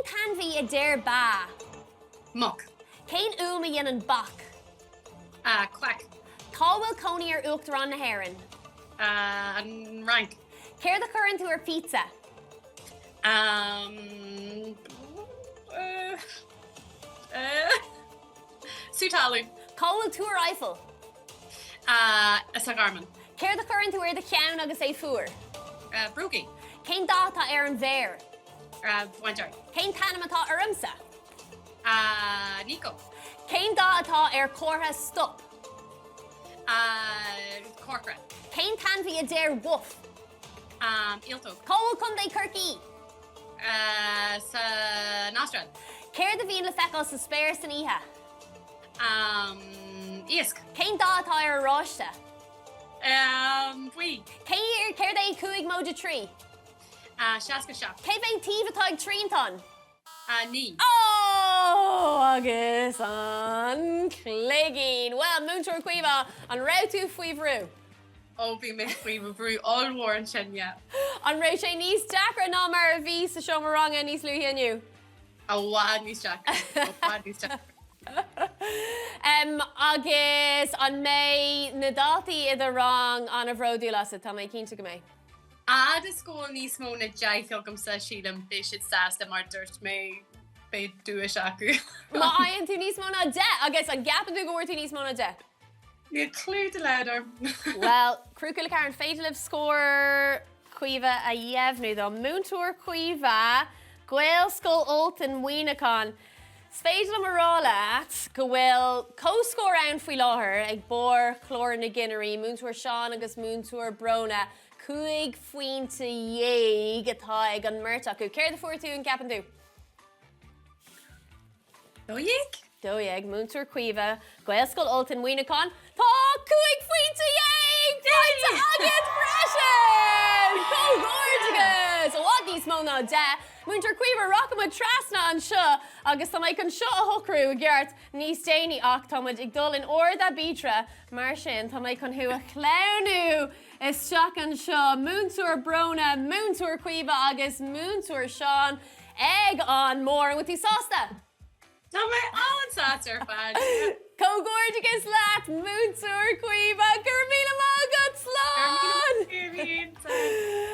tanmhí a déir ba? Muck. Cén úlma dhéanaan bach? Quack. Cá bhfuil coní ar uachtar an na haireann? Rank. Céir de churann tú ar pizza? Sutalú. Cá bhfuil tú ar Eiffel? Sagarman. Céir de churann tú ar de ceann agus é fuair? Brookie. Cén dátá ar an bhéir? Mhúinteoir. Cén tanam atá ormsa? Nico. Cén dá atá ar cótha stop? Corcoran. Cén tanmhí a déir woof? Iltog. Cá bhfuil chun é curcií? Sa Nostrad. Céir de bhíon le feiceáil sa spéir san ihe? Isk. Cén dá atá ar ráiste? Bhí. Céir é chuig móide trí? Shaska Shop. Cé bhéh tíomh atá ag trínton? Ní. Oh, agus an cligín. Well, múinteoir cuimhe an raibh tú faoi bhrú. Bhí mé faoimh brú allhór an sin, yeah. An raibh sé níos deacra ná mar a bhí sa seo marranga níos luí aniu. Bhád níos Jack. Agus an mé na dátaí iad a rang an a bhródú lasad, tá mé cínta go mé. De scóil níos mó na deithilgam sa sílam bé siad sásta mar dúirt mé bé dúis acu. Má aonn tú níos móna de, agus an gapan tú go bhfuir tú níos móna de. Ní clú de leidir. Well, Cuir féidirlibh scór cuimhe a dhéhnú do Múinteoir cuimhe Gaelscoil Ultain Múinteoir. Sféidir marrála at go bhfuil cóscór ann faoi láthair ag bór chlór na Ginnerí, Múinteoir Seán agus Múinteoir Brona, chuig faointe dhéag atá ag an mirt acu. Céir de fuair tú an ceapan tú? Dóigh? Dóigh, Múinteoir cuimhe Gaelscoil Ultain Múinteoir. Tá chuig faointe dhéag! Faointe agad freisin! Cógórdagus! Bhád níos mó ná de. Múinteoir cuimhe rockama trasna an seo agus tá maid an seo a thocrú a gceart níos déine ach tá maid ag dul in orda bítre mar sin tá maid chun thu a chléanú is seach an seo Múinteoir Brona, Múinteoir cuimhe agus Múinteoir Seán ag an mór an tú sásta. Tá mé an sátar fad. Cógórdagus leat Múinteoir cuimhe gur míle mágad slán!